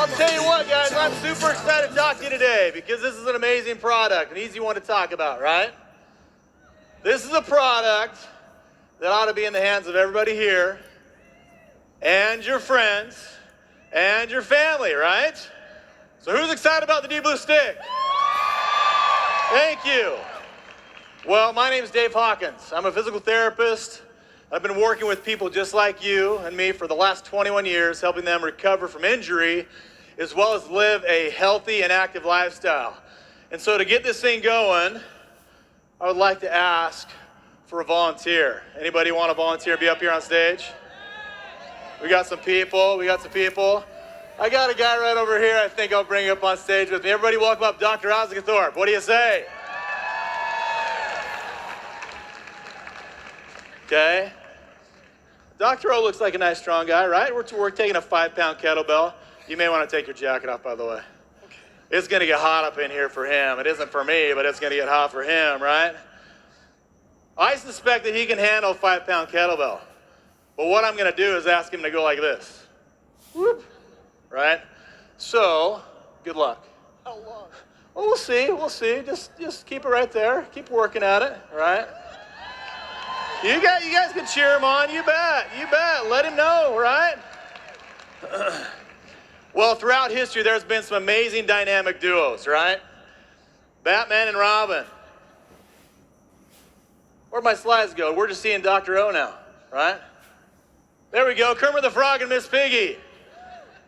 I'll tell you what, guys, I'm super excited to talk to you today because this is an amazing product, an easy one to talk about, right? This is a product that ought to be in the hands of everybody here and your friends and your family, right? So who's excited about the Deep Blue Stick? Thank you. Well, my name is Dave Hawkins. I'm a physical therapist. I've been working with people just like you and me for the last 21 years, helping them recover from injury, as well as live a healthy and active lifestyle. And so to get this thing going, I would like to ask for a volunteer. Anybody want to volunteer and be up here on stage? We got some people. I got a guy right over here I think I'll bring up on stage with me. Everybody welcome up Dr. Osgothorpe. What do you say? Okay. Dr. O looks like a nice, strong guy, right? We're taking a 5-pound kettlebell. You may want to take your jacket off, by the way. Okay. It's going to get hot up in here for him. It isn't for me, but it's going to get hot for him, right? I suspect that he can handle a 5-pound kettlebell. But what I'm going to do is ask him to go like this. Whoop. Right? So, good luck. How long? Well, we'll see. Just keep it right there. Keep working at it, right? You guys can cheer him on. You bet. Let him know, right? Well, throughout history, there's been some amazing dynamic duos, right? Batman and Robin. Where'd my slides go? We're just seeing Dr. O now, right? There we go. Kermit the Frog and Miss Piggy.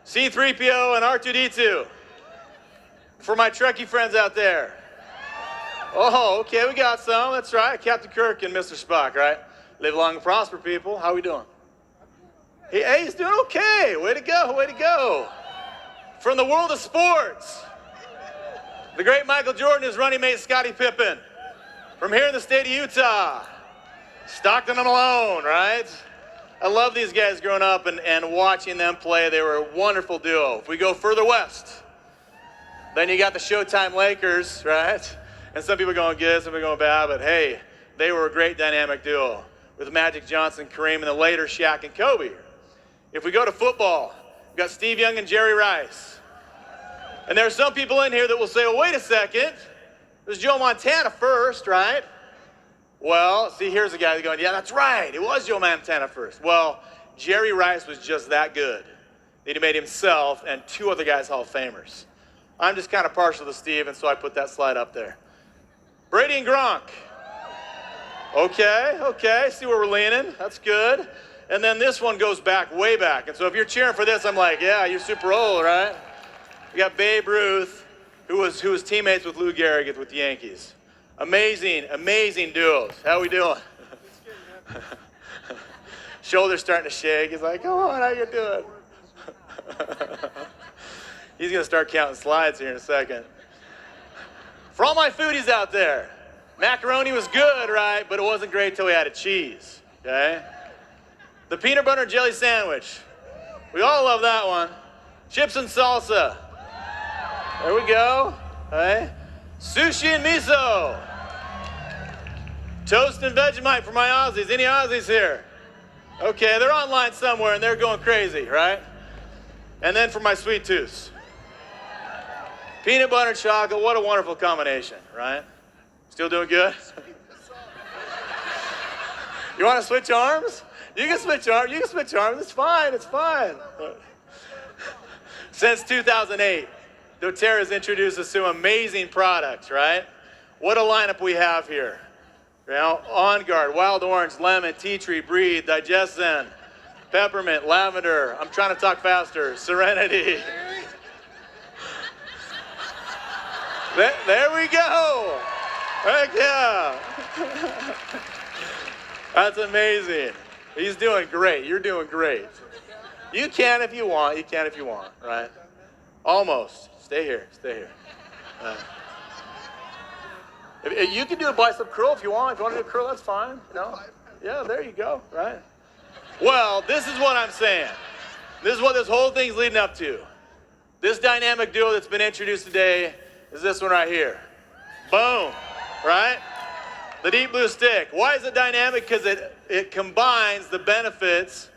C-3PO and R2-D2. For my Trekkie friends out there. Oh, okay, we got some. That's right. Captain Kirk and Mr. Spock, right? Live long and prosper, people. How we doing? Hey, he's doing okay. Way to go. From the world of sports, the great Michael Jordan, his running mate, Scottie Pippen. From here in the state of Utah, Stockton and Malone, right? I love these guys growing up and watching them play. They were a wonderful duo. If we go further west, then you got the Showtime Lakers, right? And some people going good, some people going bad, but hey, they were a great dynamic duo with Magic Johnson, Kareem, and then later Shaq and Kobe. If we go to football, we've got Steve Young and Jerry Rice. And there are some people in here that will say, well, wait a second, there's Joe Montana first, right? Well, see, here's a guy going, yeah, that's right, it was Joe Montana first. Well, Jerry Rice was just that good that he made himself and 2 other guys Hall of Famers. I'm just kind of partial to Steve, and so I put that slide up there. Brady and Gronk. Okay, see where we're leaning. That's good. And then this one goes back, way back. And so if you're cheering for this, I'm like, yeah, you're super old, right? We got Babe Ruth, who was teammates with Lou Gehrig with the Yankees. Amazing duos. How we doing? Shoulders starting to shake. He's like, come on, how you doing? He's going to start counting slides here in a second. For all my foodies out there, macaroni was good, right? But it wasn't great till we added cheese, okay? The peanut butter and jelly sandwich. We all love that one. Chips and salsa. There we go, okay? Sushi and miso. Toast and Vegemite for my Aussies. Any Aussies here? Okay, they're online somewhere and they're going crazy, right? And then for my sweet tooths. Peanut butter and chocolate, what a wonderful combination, right? Still doing good? You want to switch arms? You can switch arms, it's fine. Since 2008, doTERRA has introduced us to amazing products, right? What a lineup we have here. You know, On Guard, Wild Orange, Lemon, Tea Tree, Breathe, Digest Zen, Peppermint, Lavender, I'm trying to talk faster, Serenity. There we go. Heck yeah. That's amazing. He's doing great. You're doing great. You can if you want, right? Almost. Stay here. You can do a bicep curl if you want. If you want to do a curl, that's fine. You know? Yeah, there you go, right? Well, this is what I'm saying. This is what this whole thing's leading up to. This dynamic duo that's been introduced today is this one right here. Boom, right? The Deep Blue Stick. Why is it dynamic? Because it combines the benefits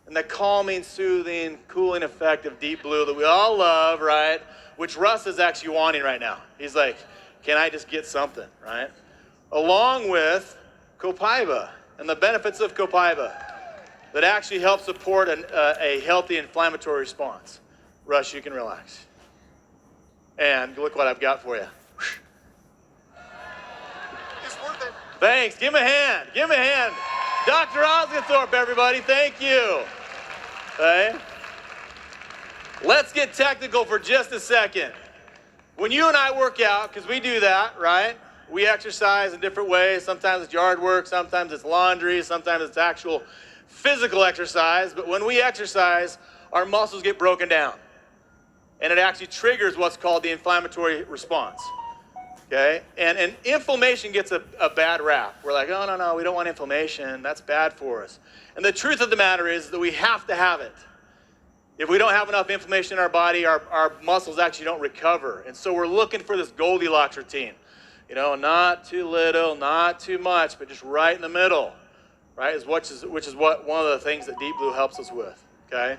and the calming, soothing, cooling effect of Deep Blue that we all love, right? Which Russ is actually wanting right now. He's like, can I just get something, right? Along with copaiba and the benefits of copaiba that actually help support a healthy inflammatory response. Russ, you can relax. And look what I've got for you. It's worth it. Thanks. Give him a hand. Give him a hand. Dr. Osgothorpe, everybody. Thank you. Okay. Let's get technical for just a second. When you and I work out, because we do that, right? We exercise in different ways. Sometimes it's yard work. Sometimes it's laundry. Sometimes it's actual physical exercise. But when we exercise, our muscles get broken down. And it actually triggers what's called the inflammatory response. Okay? And inflammation gets a bad rap. We're like, oh, no, we don't want inflammation. That's bad for us. And the truth of the matter is that we have to have it. If we don't have enough inflammation in our body, our muscles actually don't recover. And so we're looking for this Goldilocks routine. You know, not too little, not too much, but just right in the middle, right? Which is what one of the things that Deep Blue helps us with, okay?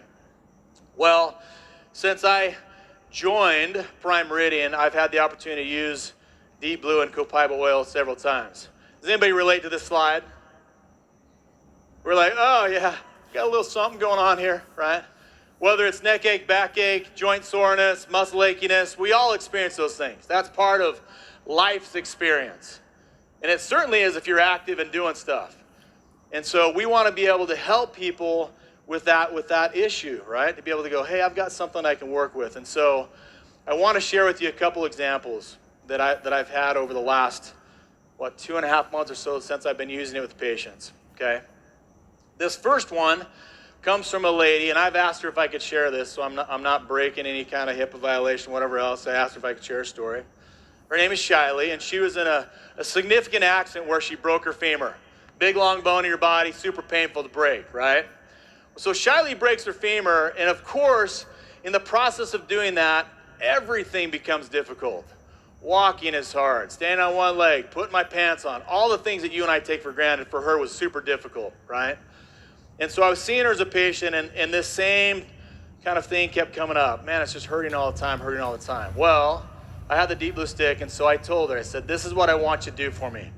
Well, since I joined Prime Meridian, I've had the opportunity to use Deep Blue and copaiba oil several times. Does anybody relate to this slide? We're like, oh yeah, got a little something going on here, right? Whether it's neck ache, back ache, joint soreness, muscle achiness, we all experience those things. That's part of life's experience. And it certainly is if you're active and doing stuff. And so we want to be able to help people with that issue, right? To be able to go, hey, I've got something I can work with. And so I want to share with you a couple examples that I've had over the last, 2.5 months or so since I've been using it with patients, okay? This first one comes from a lady, and I've asked her if I could share this, so I'm not breaking any kind of HIPAA violation, whatever else. I asked her if I could share a story. Her name is Shiley, and she was in a significant accident where she broke her femur. Big, long bone in your body, super painful to break, right? So Shiley breaks her femur, and of course, in the process of doing that, everything becomes difficult. Walking is hard, standing on one leg, putting my pants on, all the things that you and I take for granted for her was super difficult, right? And so I was seeing her as a patient, and this same kind of thing kept coming up. Man, it's just hurting all the time, hurting all the time. Well, I had the Deep Blue stick, and so I told her, I said, this is what I want you to do for me.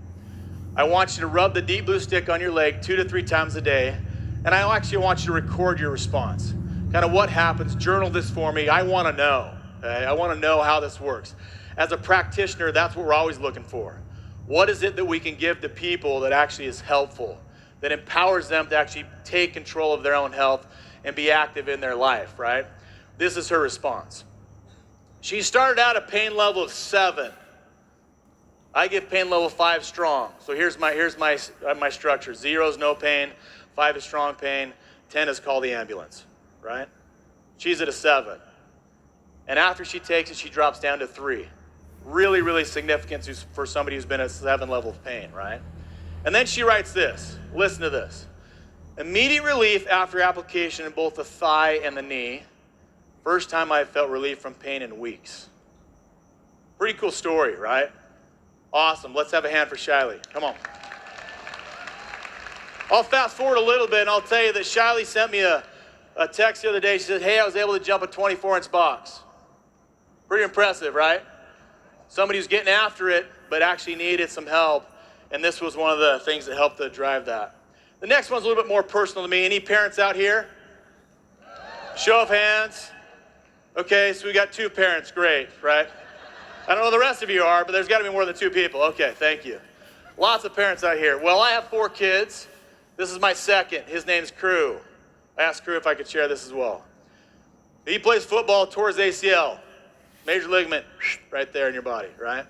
I want you to rub the Deep Blue stick on your leg 2 to 3 times a day, and I actually want you to record your response. Kind of what happens, journal this for me. I want to know, okay? I want to know how this works. As a practitioner, that's what we're always looking for. What is it that we can give to people that actually is helpful, that empowers them to actually take control of their own health and be active in their life, right? This is her response. She started out at pain level of 7. I give pain level 5 strong. So here's my structure. 0 is no pain, 5 is strong pain, 10 is call the ambulance, right? She's at a 7. And after she takes it, she drops down to 3. Really, really significant for somebody who's been at 7 level of pain, right? And then she writes this. Listen to this. Immediate relief after application in both the thigh and the knee. First time I felt relief from pain in weeks. Pretty cool story, right? Awesome. Let's have a hand for Shiley. Come on. I'll fast forward a little bit, and I'll tell you that Shiley sent me a text the other day. She said, hey, I was able to jump a 24-inch box. Pretty impressive, right? Somebody who's getting after it, but actually needed some help. And this was one of the things that helped to drive that. The next one's a little bit more personal to me. Any parents out here? Show of hands. Okay, so we got 2 parents. Great, right? I don't know the rest of you are, but there's got to be more than 2 people. Okay, thank you. Lots of parents out here. Well, I have 4 kids. This is my second. His name's Crew. I asked Crew if I could share this as well. He plays football, tore his ACL. Major ligament right there in your body, right?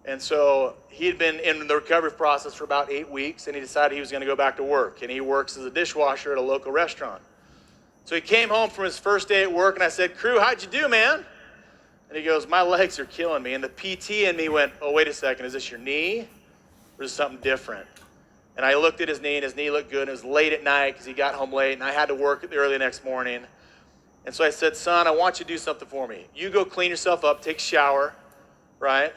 And so he had been in the recovery process for about 8 weeks, and he decided he was going to go back to work. And he works as a dishwasher at a local restaurant. So he came home from his first day at work, and I said, Crew, how'd you do, man? And he goes, my legs are killing me. And the PT in me went, oh, wait a second, is this your knee? Or is it something different? And I looked at his knee, and his knee looked good. And it was late at night because he got home late, and I had to work early the next morning. And so I said, son, I want you to do something for me. You go clean yourself up, take a shower, right?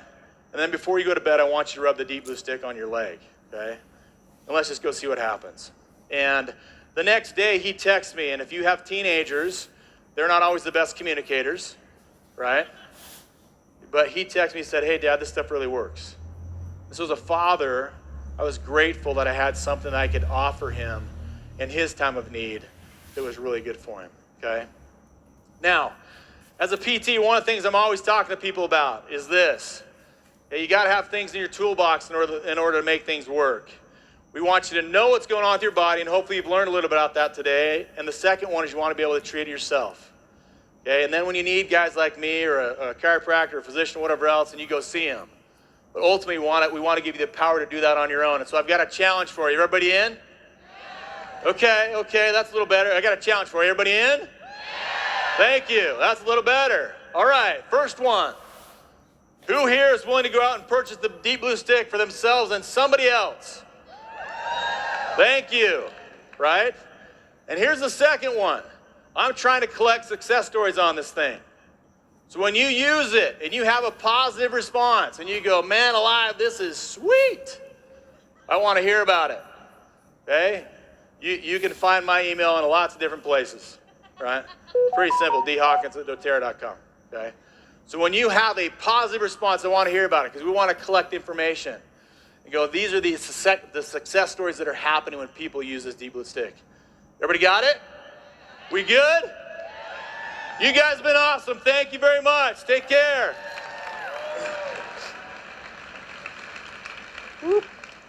And then before you go to bed, I want you to rub the Deep Blue stick on your leg, okay? And let's just go see what happens. And The next day, he texts me, and if you have teenagers, they're not always the best communicators, right? But he texted me and said, hey, Dad, this stuff really works. This was a father. I was grateful that I had something that I could offer him in his time of need that was really good for him, okay? Now, as a PT, one of the things I'm always talking to people about is this. You got to have things in your toolbox in order to make things work. We want you to know what's going on with your body, and hopefully you've learned a little bit about that today. And the second one is you want to be able to treat it yourself. Okay? And then when you need guys like me or a chiropractor or a physician or whatever else, and you go see them. But ultimately, we want to give you the power to do that on your own. And so I've got a challenge for you. Everybody in? Okay, that's a little better. I got a challenge for you. Everybody in? Thank you. That's a little better. All right, first one. Who here is willing to go out and purchase the Deep Blue Stick for themselves and somebody else? Thank you, right? And here's the second one. I'm trying to collect success stories on this thing. So when you use it and you have a positive response and you go, man alive, this is sweet, I want to hear about it, okay? You can find my email in lots of different places, right? Pretty simple, dhawkins@doterra.com, okay? So when you have a positive response, I want to hear about it because we want to collect information. And go, these are the success stories that are happening when people use this Deep Blue Stick. Everybody got it? We good? You guys have been awesome. Thank you very much. Take care.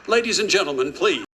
Ladies and gentlemen, please.